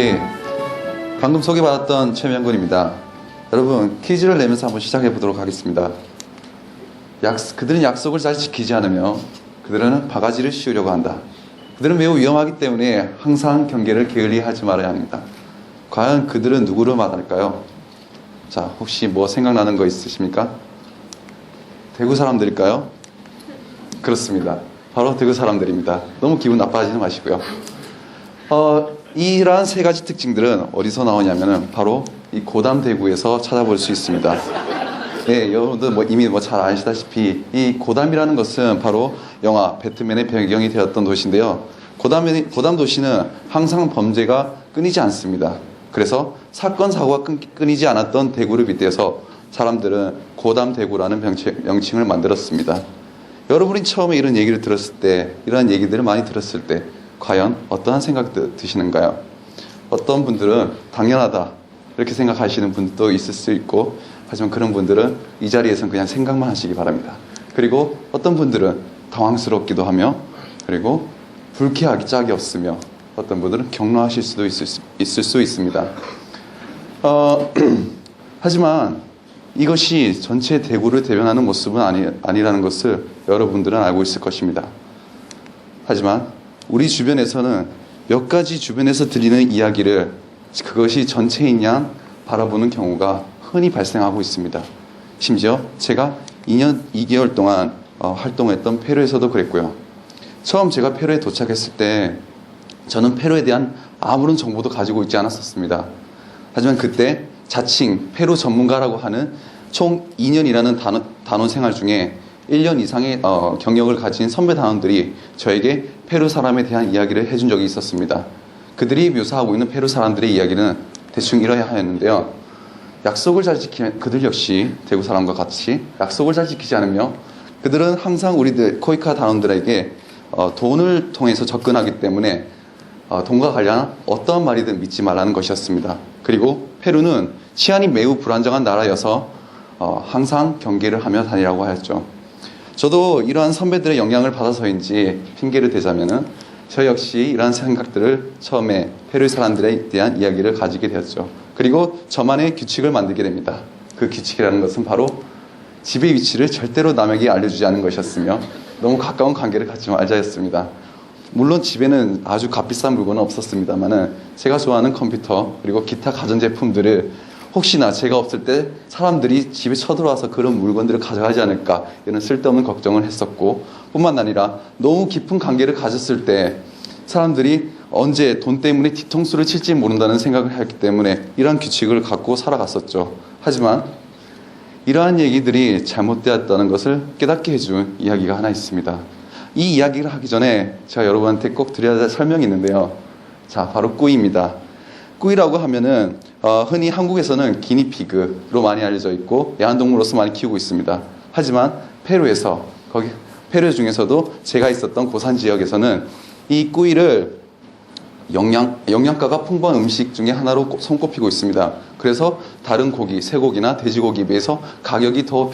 네, 방금 소개받았던 최명근입니다. 여러분, 퀴즈를 내면서 한번 시작해 보도록 하겠습니다. 그들은 약속을 잘 지키지 않으며 그들은 바가지를 씌우려고 한다. 그들은 매우 위험하기 때문에 항상 경계를 게을리하지 말아야 합니다. 과연 그들은 누구를 말할까요? 자, 혹시 뭐 생각나는 거 있으십니까? 대구 사람들일까요? 그렇습니다. 바로 대구 사람들입니다. 너무 기분 나빠하지는 마시고요. 이러한 세 가지 특징들은 어디서 나오냐면은 바로 이 고담 대구에서 찾아볼 수 있습니다. 네, 여러분들 이미 잘 아시다시피 이 고담이라는 것은 바로 영화 배트맨의 배경이 되었던 도시인데요. 고담 도시는 항상 범죄가 끊이지 않습니다. 그래서 사건 사고가 끊이지 않았던 대구를 빗대서 사람들은 고담 대구라는 명칭을 만들었습니다. 여러분이 처음에 이런 얘기를 들었을 때, 이러한 얘기들을 많이 들었을 때 과연 어떠한 생각 드시는가요? 어떤 분들은 당연하다 이렇게 생각하시는 분도 있을 수 있고, 하지만 그런 분들은 이 자리에서는 그냥 생각만 하시기 바랍니다. 그리고 어떤 분들은 당황스럽기도 하며, 그리고 불쾌하기 짝이 없으며, 어떤 분들은 격노하실 수도 있을 수 있습니다. 하지만 이것이 전체 대구를 대변하는 모습은 아니라는 것을 여러분들은 알고 있을 것입니다. 하지만 우리 주변에서는 몇 가지 주변에서 들리는 이야기를 그것이 전체인 양 바라보는 경우가 흔히 발생하고 있습니다. 심지어 제가 2년 2개월 동안 활동했던 페루에서도 그랬고요. 처음 제가 페루에 도착했을 때 저는 페루에 대한 아무런 정보도 가지고 있지 않았었습니다. 하지만 그때 자칭 페루 전문가라고 하는 총 2년이라는 단원 생활 중에 1년 이상의 경력을 가진 선배 단원들이 저에게 페루 사람에 대한 이야기를 해준 적이 있었습니다. 그들이 묘사하고 있는 페루 사람들의 이야기는 대충 이러하였는데요. 약속을 잘 지키는 그들 역시 대구 사람과 같이 약속을 잘 지키지 않으며, 그들은 항상 우리들 코이카 단원들에게 돈을 통해서 접근하기 때문에 돈과 관련한 어떠한 말이든 믿지 말라는 것이었습니다. 그리고 페루는 치안이 매우 불안정한 나라여서 항상 경계를 하며 다니라고 하였죠. 저도 이러한 선배들의 영향을 받아서인지 핑계를 대자면은 저 역시 이러한 생각들을 처음에 페루 사람들에 대한 이야기를 가지게 되었죠. 그리고 저만의 규칙을 만들게 됩니다. 그 규칙이라는 것은 바로 집의 위치를 절대로 남에게 알려주지 않는 것이었으며, 너무 가까운 관계를 갖지 말자였습니다. 물론 집에는 아주 값비싼 물건은 없었습니다만은 제가 좋아하는 컴퓨터 그리고 기타 가전제품들을 혹시나 제가 없을 때 사람들이 집에 쳐들어와서 그런 물건들을 가져가지 않을까, 이런 쓸데없는 걱정을 했었고, 뿐만 아니라 너무 깊은 관계를 가졌을 때 사람들이 언제 돈 때문에 뒤통수를 칠지 모른다는 생각을 했기 때문에 이러한 규칙을 갖고 살아갔었죠. 하지만 이러한 얘기들이 잘못되었다는 것을 깨닫게 해준 이야기가 하나 있습니다. 이 이야기를 하기 전에 제가 여러분한테 꼭 드려야 할 설명이 있는데요. 자, 바로 꾸이입니다. 꾸이라고 하면은 흔히 한국에서는 기니피그로 많이 알려져 있고 애완동물로서 많이 키우고 있습니다. 하지만 페루에서, 페루 중에서도 제가 있었던 고산 지역에서는 이 꾸이를 영양가가 풍부한 음식 중에 하나로 손꼽히고 있습니다. 그래서 다른 고기, 쇠고기나 돼지고기에 비해서 가격이 더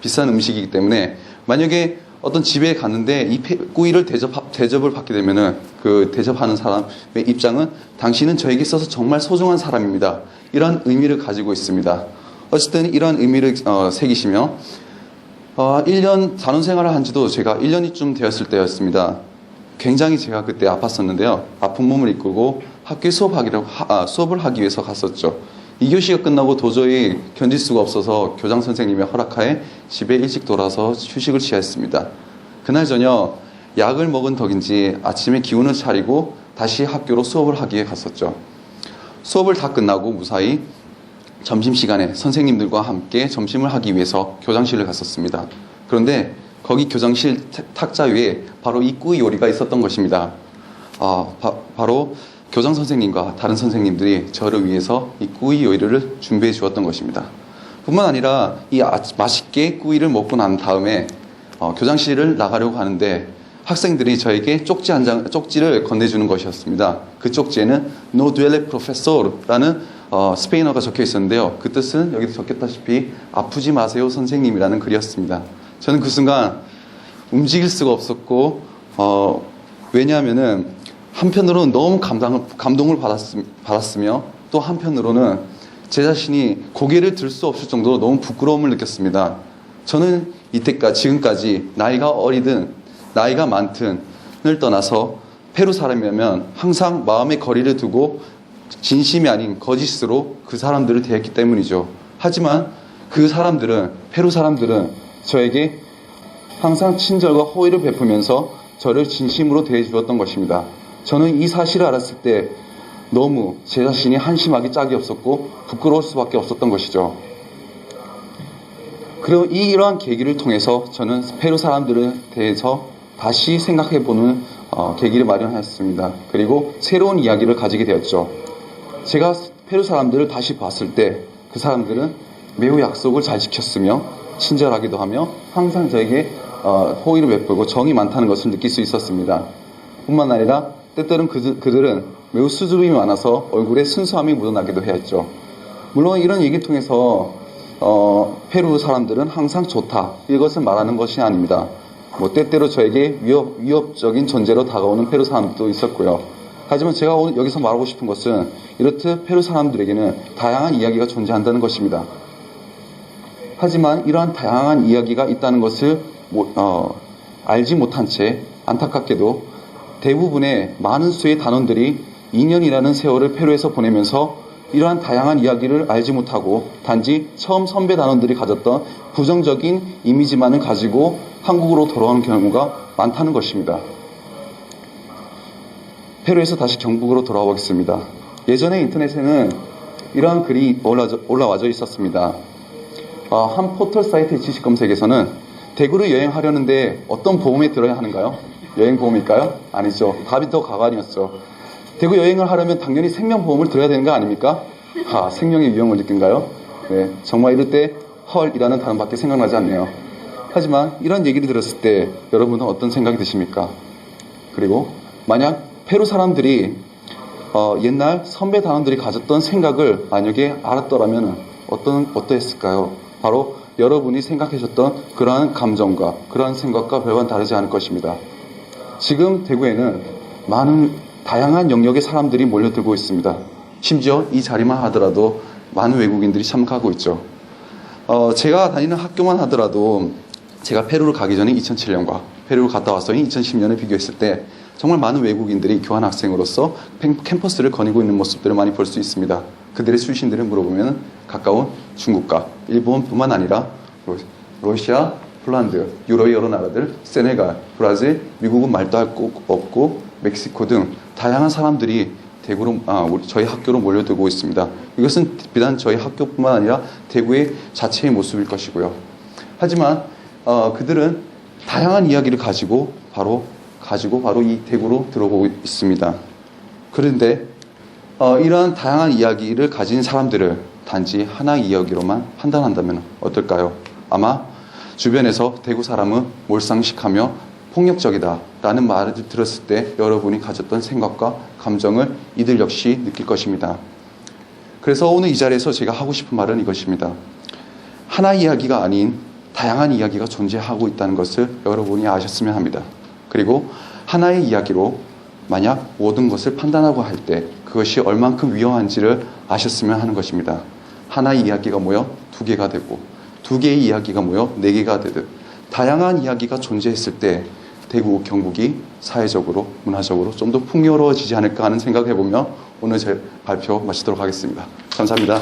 비싼 음식이기 때문에, 만약에 어떤 집에 갔는데 이 꾸이를 대접을 받게 되면은 그 대접하는 사람의 입장은 당신은 저에게 있어서 정말 소중한 사람입니다, 이런 의미를 가지고 있습니다. 어쨌든 이런 의미를 새기시며 1년 단원 생활을 한 지도 제가 1년이쯤 되었을 때였습니다. 굉장히 제가 그때 아팠었는데요. 아픈 몸을 이끌고 학교에 수업을 하기 위해서 갔었죠. 2교시가 끝나고 도저히 견딜 수가 없어서 교장 선생님의 허락하에 집에 일찍 돌아서 휴식을 취했습니다. 그날 저녁 약을 먹은 덕인지 아침에 기운을 차리고 다시 학교로 수업을 하기에 갔었죠. 수업을 다 끝나고 무사히 점심시간에 선생님들과 함께 점심을 하기 위해서 교장실을 갔었습니다. 그런데 거기 교장실 탁자 위에 바로 이 꾸이 요리가 있었던 것입니다. 바로 교장 선생님과 다른 선생님들이 저를 위해서 이 꾸이 요리를 준비해 주었던 것입니다. 뿐만 아니라 이 맛있게 꾸이를 먹고 난 다음에 교장실을 나가려고 하는데 학생들이 저에게 쪽지를 건네주는 것이었습니다. 그 쪽지에는 No duele profesor라는 스페인어가 적혀 있었는데요. 그 뜻은 여기도 적혔다시피 아프지 마세요 선생님이라는 글이었습니다. 저는 그 순간 움직일 수가 없었고, 왜냐하면은 한편으로는 너무 감동을 받았으며 또 한편으로는 제 자신이 고개를 들 수 없을 정도로 너무 부끄러움을 느꼈습니다. 저는 지금까지 나이가 어리든 나이가 많든을 떠나서 페루 사람이라면 항상 마음의 거리를 두고 진심이 아닌 거짓으로 그 사람들을 대했기 때문이죠. 하지만 페루 사람들은 저에게 항상 친절과 호의를 베푸면서 저를 진심으로 대해주었던 것입니다. 저는 이 사실을 알았을 때 너무 제 자신이 한심하기 짝이 없었고 부끄러울 수밖에 없었던 것이죠. 그리고 이러한 계기를 통해서 저는 페루 사람들에 대해서 다시 생각해보는 계기를 마련하였습니다. 그리고 새로운 이야기를 가지게 되었죠. 제가 페루 사람들을 다시 봤을 때 그 사람들은 매우 약속을 잘 지켰으며 친절하기도 하며 항상 저에게 호의를 베풀고 정이 많다는 것을 느낄 수 있었습니다. 뿐만 아니라 때때로는 그들은 매우 수줍음이 많아서 얼굴에 순수함이 묻어나기도 했죠. 물론 이런 얘기를 통해서 페루 사람들은 항상 좋다 이것을 말하는 것이 아닙니다. 때때로 저에게 위협적인 존재로 다가오는 페루 사람들도 있었고요. 하지만 제가 오늘 여기서 말하고 싶은 것은 이렇듯 페루 사람들에게는 다양한 이야기가 존재한다는 것입니다. 하지만 이러한 다양한 이야기가 있다는 것을 알지 못한 채 안타깝게도 대부분의 많은 수의 단원들이 2년이라는 세월을 페루에서 보내면서 이러한 다양한 이야기를 알지 못하고 단지 처음 선배 단원들이 가졌던 부정적인 이미지만을 가지고 한국으로 돌아오는 경우가 많다는 것입니다. 페루에서 다시 경북으로 돌아와 보겠습니다. 예전에 인터넷에는 이러한 글이 올라와져 있었습니다. 한 포털 사이트의 지식 검색에서는 대구를 여행하려는데 어떤 보험에 들어야 하는가요? 여행보험일까요? 아니죠. 답이 더 가관이었죠. 대구 여행을 하려면 당연히 생명보험을 들어야 되는 거 아닙니까? 생명의 위험을 느낀가요? 네, 정말 이럴 때 헐이라는 단어밖에 생각나지 않네요. 하지만 이런 얘기를 들었을 때 여러분은 어떤 생각이 드십니까? 그리고 만약 페루 사람들이 옛날 선배 단원들이 가졌던 생각을 만약에 알았더라면 어떠했을까요? 바로 여러분이 생각하셨던 그러한 감정과 그러한 생각과 별반 다르지 않을 것입니다. 지금 대구에는 다양한 영역의 사람들이 몰려들고 있습니다. 심지어 이 자리만 하더라도 많은 외국인들이 참가하고 있죠. 제가 다니는 학교만 하더라도 제가 페루를 가기 전에 2007년과 페루를 갔다 와서인 2010년을 비교했을 때 정말 많은 외국인들이 교환학생으로서 캠퍼스를 거니고 있는 모습들을 많이 볼 수 있습니다. 그들의 출신들을 물어보면 가까운 중국과 일본뿐만 아니라 러시아, 폴란드, 유럽의 여러 나라들, 세네갈, 브라질, 미국은 말도 할 것 없고 멕시코 등 다양한 사람들이 저희 학교로 몰려들고 있습니다. 이것은 비단 저희 학교뿐만 아니라 대구의 자체의 모습일 것이고요. 하지만 그들은 다양한 이야기를 가지고 바로 이 대구로 들어오고 있습니다. 그런데 이러한 다양한 이야기를 가진 사람들을 단지 하나의 이야기로만 판단한다면 어떨까요? 아마 주변에서 대구 사람은 몰상식하며 폭력적이다 라는 말을 들었을 때 여러분이 가졌던 생각과 감정을 이들 역시 느낄 것입니다. 그래서 오늘 이 자리에서 제가 하고 싶은 말은 이것입니다. 하나의 이야기가 아닌 다양한 이야기가 존재하고 있다는 것을 여러분이 아셨으면 합니다. 그리고 하나의 이야기로 만약 모든 것을 판단하고 할 때 그것이 얼만큼 위험한지를 아셨으면 하는 것입니다. 하나의 이야기가 모여 두 개가 되고 두 개의 이야기가 모여 네 개가 되듯 다양한 이야기가 존재했을 때 대구, 경북이 사회적으로, 문화적으로 좀 더 풍요로워지지 않을까 하는 생각을 해보며 오늘 제 발표 마치도록 하겠습니다. 감사합니다.